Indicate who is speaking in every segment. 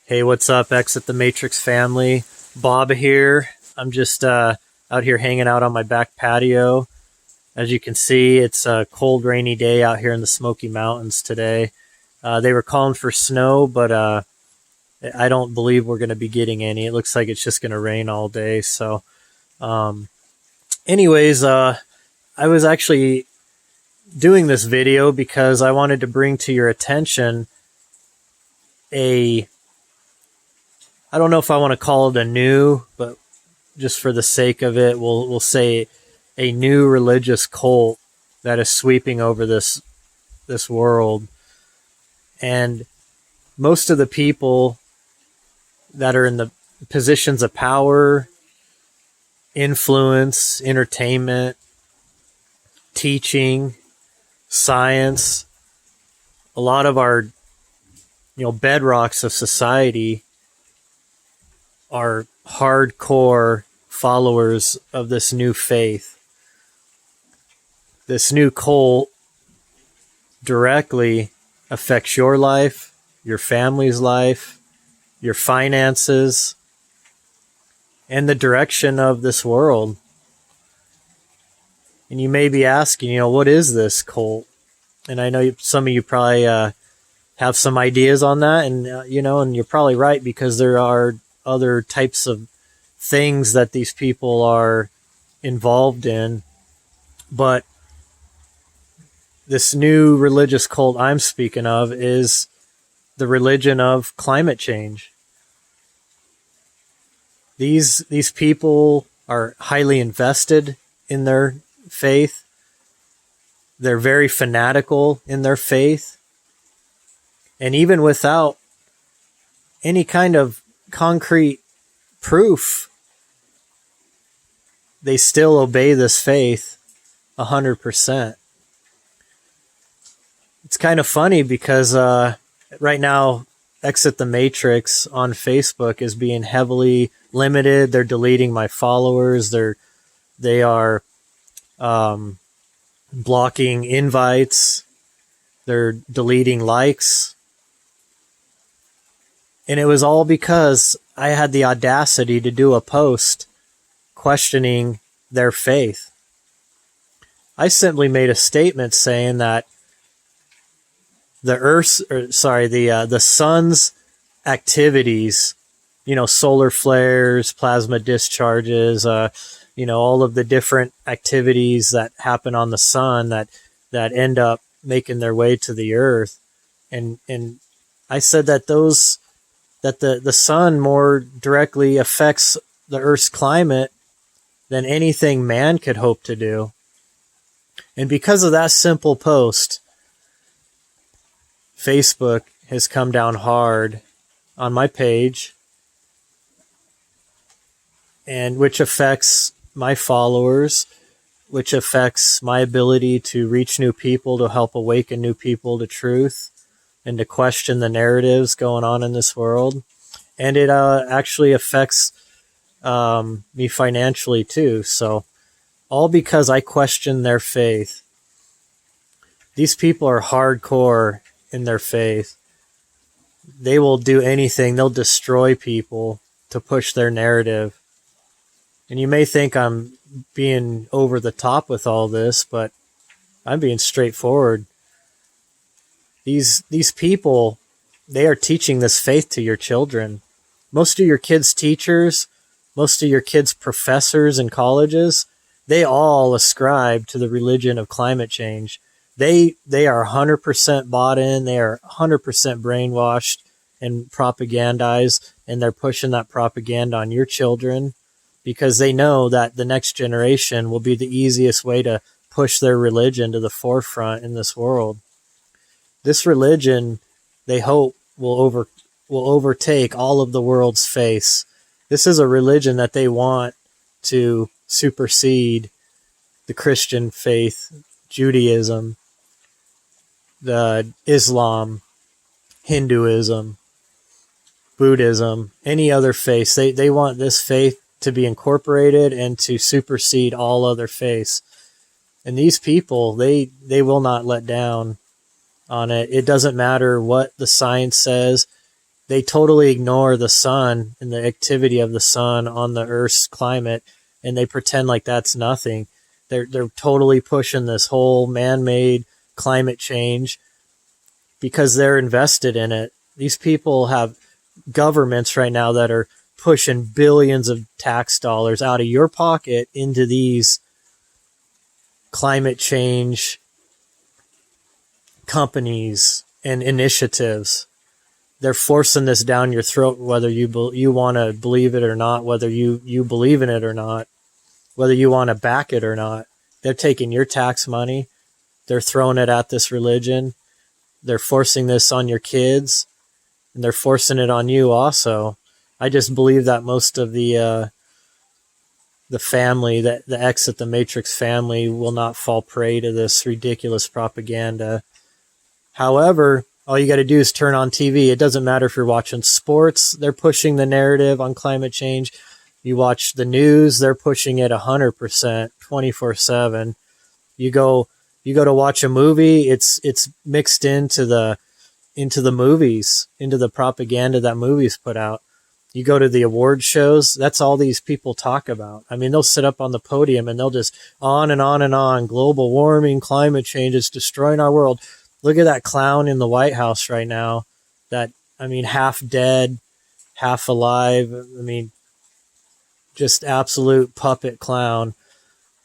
Speaker 1: Hey, what's up, Exit the Matrix family? Bob here. I'm just out here hanging out on my back patio. As you can see, it's a cold, rainy day out here in the Smoky Mountains today. They were calling for snow, but I don't believe we're going to be getting any. It looks like it's just going to rain all day. So, anyways, I was actually doing this video because I wanted to bring to your attention I don't know if I want to call it a new, but just for the sake of it, we'll say a new religious cult that is sweeping over this world. And most of the people that are in the positions of power, influence, entertainment, teaching, science, a lot of our bedrocks of society are hardcore followers of this new faith. This new cult directly affects your life, your family's life, your finances, and the direction of this world. And you may be asking, what is this cult? And I know some of you probably have some ideas on that, and and you're probably right, because there are other types of things that these people are involved in. But this new religious cult I'm speaking of is the religion of climate change. These people are highly invested in their faith. They're very fanatical in their faith. And even without any kind of concrete proof, they still obey this faith 100%. It's kind of funny because right now, Exit the Matrix on Facebook is being heavily limited. They're deleting my followers. They are blocking invites. They're deleting likes. And it was all because I had the audacity to do a post questioning their faith. I simply made a statement saying that the sun's activities, solar flares, plasma discharges, all of the different activities that happen on the sun that end up making their way to the earth. And I said that the sun more directly affects the Earth's climate than anything man could hope to do. And because of that simple post, Facebook has come down hard on my page, and which affects my followers, which affects my ability to reach new people, to help awaken new people to truth, and to question the narratives going on in this world. And it actually affects me financially too. So all because I question their faith. These people are hardcore in their faith. They will do anything. They'll destroy people to push their narrative. And you may think I'm being over the top with all this, but I'm being straightforward. These people, they are teaching this faith to your children. Most of your kids' teachers, most of your kids' professors in colleges, they all ascribe to the religion of climate change. They are 100% bought in. They are 100% brainwashed and propagandized, and they're pushing that propaganda on your children because they know that the next generation will be the easiest way to push their religion to the forefront in this world. This religion, they hope, will overtake all of the world's faiths. This is a religion that they want to supersede the Christian faith, Judaism, the Islam, Hinduism, Buddhism, any other faiths. They want this faith to be incorporated and to supersede all other faiths. And these people, they will not let down on it. It doesn't matter what the science says. They totally ignore the sun and the activity of the sun on the Earth's climate, and they pretend like that's nothing. They're totally pushing this whole man-made climate change because they're invested in it. These people have governments right now that are pushing billions of tax dollars out of your pocket into these climate change companies and initiatives. They're forcing this down your throat, whether you want to believe it or not, whether you believe in it or not, whether you want to back it or not. They're taking your tax money. They're throwing it at this religion. They're forcing this on your kids, and they're forcing it on you also. I just believe that most of the family, that the Exit the Matrix family, will not fall prey to this ridiculous propaganda. However, all you got to do is turn on TV. It doesn't matter if you're watching sports. They're pushing the narrative on climate change. You watch the news. They're pushing it 100%, 24/7. You go to watch a movie. It's mixed into the movies, into the propaganda that movies put out. You go to the award shows. That's all these people talk about. I mean, they'll sit up on the podium and they'll just on and on and on. Global warming, climate change is destroying our world. Look at that clown in the White House right now. Half dead, half alive. Just absolute puppet clown.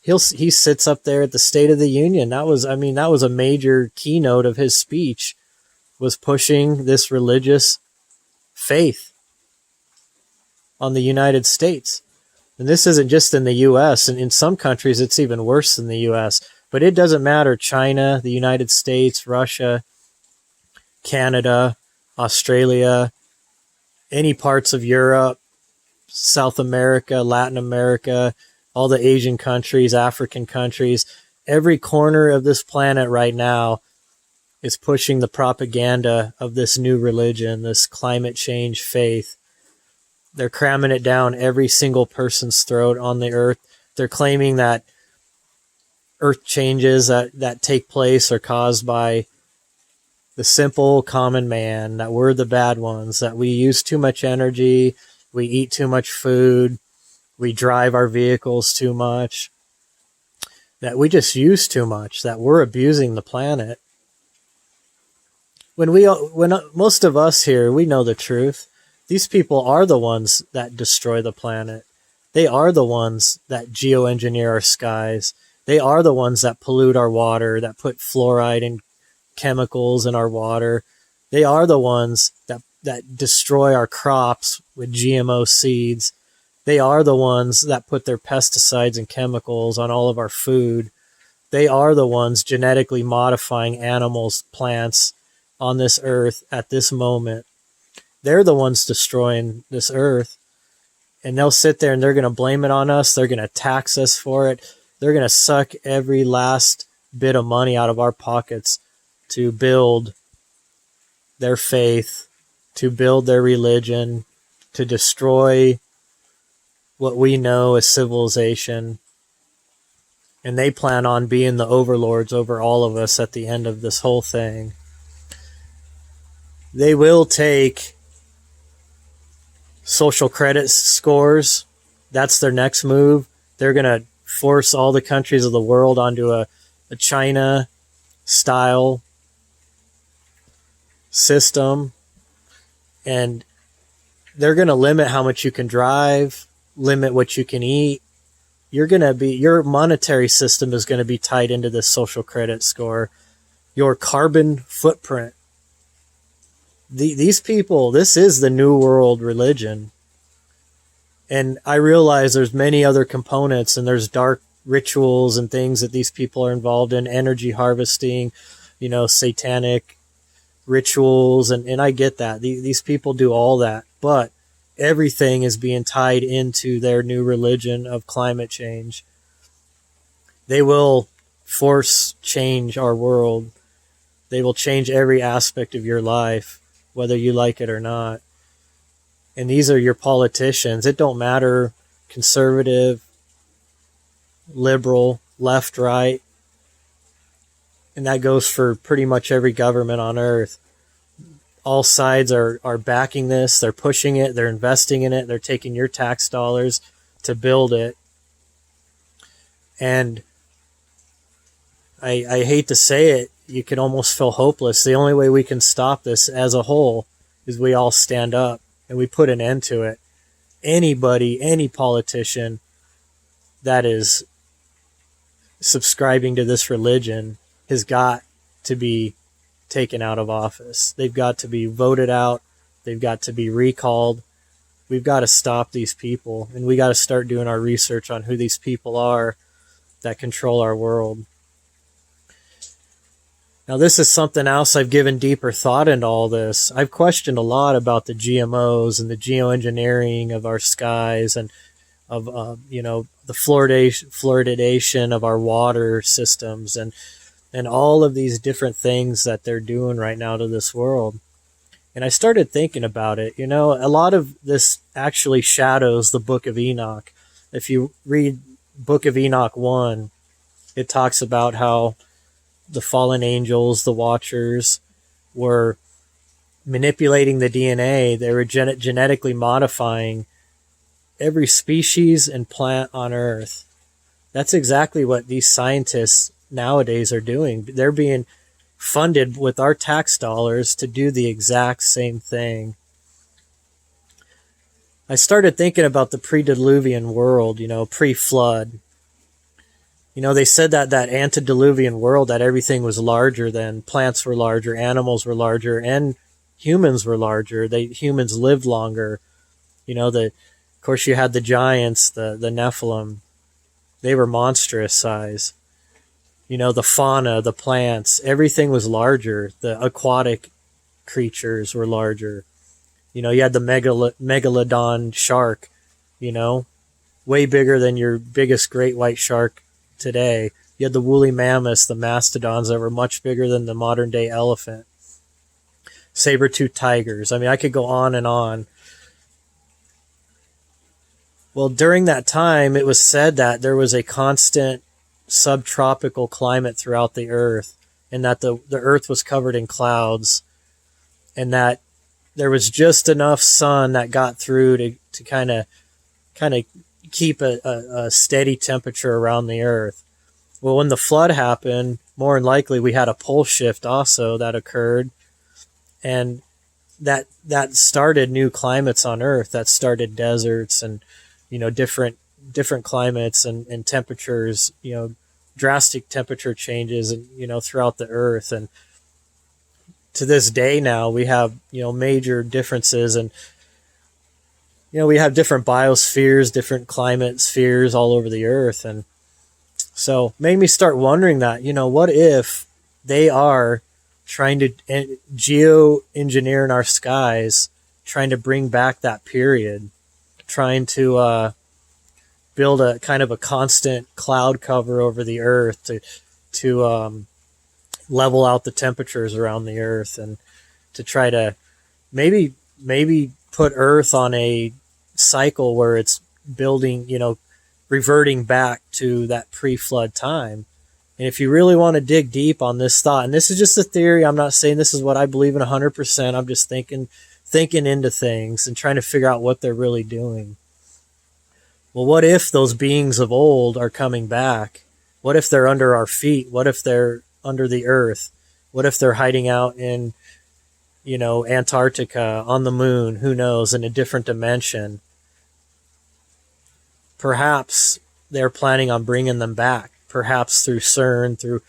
Speaker 1: He sits up there at the State of the Union. That was a major keynote of his speech, was pushing this religious faith on the United States. And this isn't just in the U.S. And in some countries, it's even worse than the U.S. But it doesn't matter. China, the United States, Russia, Canada, Australia, any parts of Europe, South America, Latin America, all the Asian countries, African countries, every corner of this planet right now is pushing the propaganda of this new religion, this climate change faith. They're cramming it down every single person's throat on the earth. They're claiming that earth changes that take place are caused by the simple common man, that we're the bad ones, that we use too much energy, we eat too much food, we drive our vehicles too much, that we just use too much, that we're abusing the planet. When most of us here, we know the truth. These people are the ones that destroy the planet. They are the ones that geoengineer our skies. They are the ones that pollute our water, that put fluoride and chemicals in our water. They are the ones that destroy our crops with GMO seeds. They are the ones that put their pesticides and chemicals on all of our food. They are the ones genetically modifying animals, plants on this earth at this moment. They're the ones destroying this earth. And they'll sit there and they're going to blame it on us. They're going to tax us for it. They're going to suck every last bit of money out of our pockets to build their faith, to build their religion, to destroy what we know as civilization. And they plan on being the overlords over all of us at the end of this whole thing. They will take social credit scores. That's their next move. They're going to force all the countries of the world onto a China-style system. And they're going to limit how much you can drive, limit what you can eat. Your monetary system is going to be tied into this social credit score. Your carbon footprint. These people, this is the New World religion. And I realize there's many other components, and there's dark rituals and things that these people are involved in, energy harvesting, satanic rituals. And I get that. These people do all that. But everything is being tied into their new religion of climate change. They will force change our world. They will change every aspect of your life, whether you like it or not. And these are your politicians. It don't matter, conservative, liberal, left, right. And that goes for pretty much every government on earth. all sides are backing this. They're pushing it. They're investing in it. They're taking your tax dollars to build it. And I hate to say it, you can almost feel hopeless. The only way we can stop this as a whole is we all stand up and we put an end to it. Anybody, any politician that is subscribing to this religion has got to be taken out of office. They've got to be voted out. They've got to be recalled. We've got to stop these people, and we got to start doing our research on who these people are that control our world. Now, this is something else I've given deeper thought into all this. I've questioned a lot about the GMOs and the geoengineering of our skies and of, the fluoridation of our water systems and all of these different things that they're doing right now to this world. And I started thinking about it. A lot of this actually shadows the Book of Enoch. If you read Book of Enoch 1, it talks about how the fallen angels, the Watchers, were manipulating the DNA. They were genetically modifying every species and plant on Earth. That's exactly what these scientists nowadays are doing. They're being funded with our tax dollars to do the exact same thing. I started thinking about the pre-diluvian world, pre-flood. They said that antediluvian world, that everything was larger than, plants were larger, animals were larger, and humans were larger. Humans lived longer. Of course you had the giants, the Nephilim. They were monstrous size. The fauna, the plants, everything was larger. The aquatic creatures were larger. You had the megalodon shark, way bigger than your biggest great white shark today. You had the woolly mammoths, the mastodons that were much bigger than the modern day elephant. Saber-toothed tigers. I could go on and on. Well, during that time, it was said that there was a constant subtropical climate throughout the earth, and that the earth was covered in clouds, and that there was just enough sun that got through to kind of keep a steady temperature around the earth. Well, when the flood happened, more than likely we had a pole shift also that occurred, and that started new climates on earth. That started deserts and different climates and temperatures, drastic temperature changes and throughout the earth. And to this day now we have major differences, and we have different biospheres, different climate spheres all over the earth. And so made me start wondering that, what if they are trying to geoengineer in our skies, trying to bring back that period, trying to build a kind of a constant cloud cover over the earth to level out the temperatures around the earth, and to try to maybe put Earth on a cycle where it's building, reverting back to that pre-flood time. And if you really want to dig deep on this thought, and this is just a theory, I'm not saying this is what I believe in 100%, I'm just thinking into things and trying to figure out what they're really doing. Well, what if those beings of old are coming back? What if they're under our feet? What if they're under the earth? What if they're hiding out in, Antarctica, on the moon, who knows, in a different dimension? Perhaps they're planning on bringing them back. Perhaps through CERN, through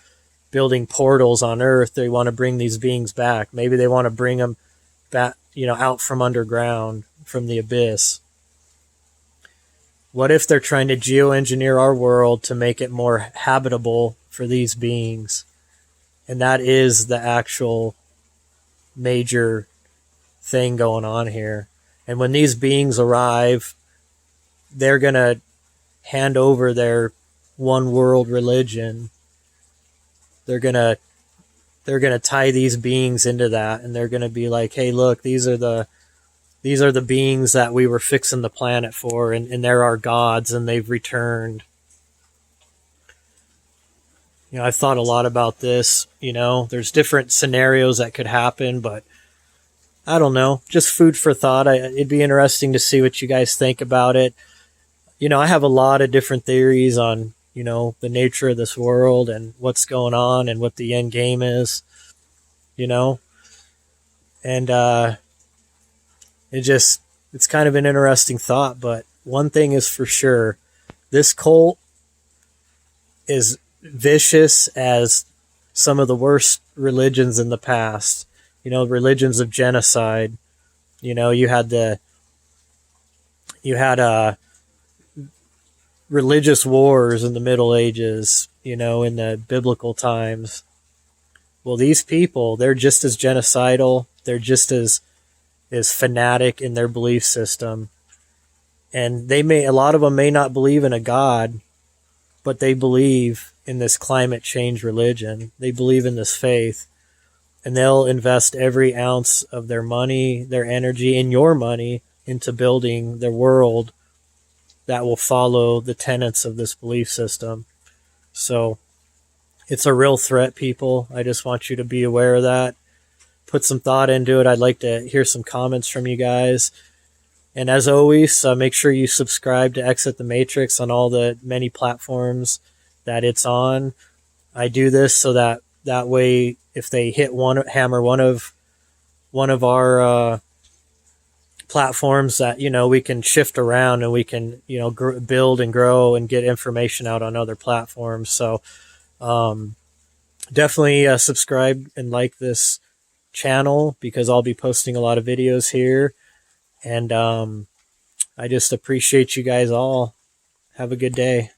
Speaker 1: building portals on Earth, they want to bring these beings back. Maybe they want to bring them back, out from underground, from the abyss. What if they're trying to geoengineer our world to make it more habitable for these beings? And that is the actual major thing going on here. And when these beings arrive, they're going to hand over their one world religion. They're going to tie these beings into that, and they're going to be like, hey, look, these are the beings that we were fixing the planet for, and they're our gods, and they've returned. I've thought a lot about this. There's different scenarios that could happen, but I don't know, just food for thought. It'd be interesting to see what you guys think about it. I have a lot of different theories on, the nature of this world and what's going on and what the end game is, you know, and it's kind of an interesting thought. But one thing is for sure, this cult is vicious as some of the worst religions in the past. Religions of genocide. You had religious wars in the Middle Ages. In the biblical times. Well, these people, they're just as genocidal. They're just as fanatic in their belief system, and a lot of them may not believe in a god, but they believe in this climate change religion. They believe in this faith, and they'll invest every ounce of their money, their energy, and your money into building their world that will follow the tenets of this belief system. So it's a real threat, people. I just want you to be aware of that. Put some thought into it. I'd like to hear some comments from you guys. And as always, make sure you subscribe to Exit the Matrix on all the many platforms that it's on. I do this so that way, if they hammer one of our platforms, that we can shift around and we can build and grow and get information out on other platforms. So definitely subscribe and like this channel, because I'll be posting a lot of videos here. And I just appreciate you guys all. Have a good day.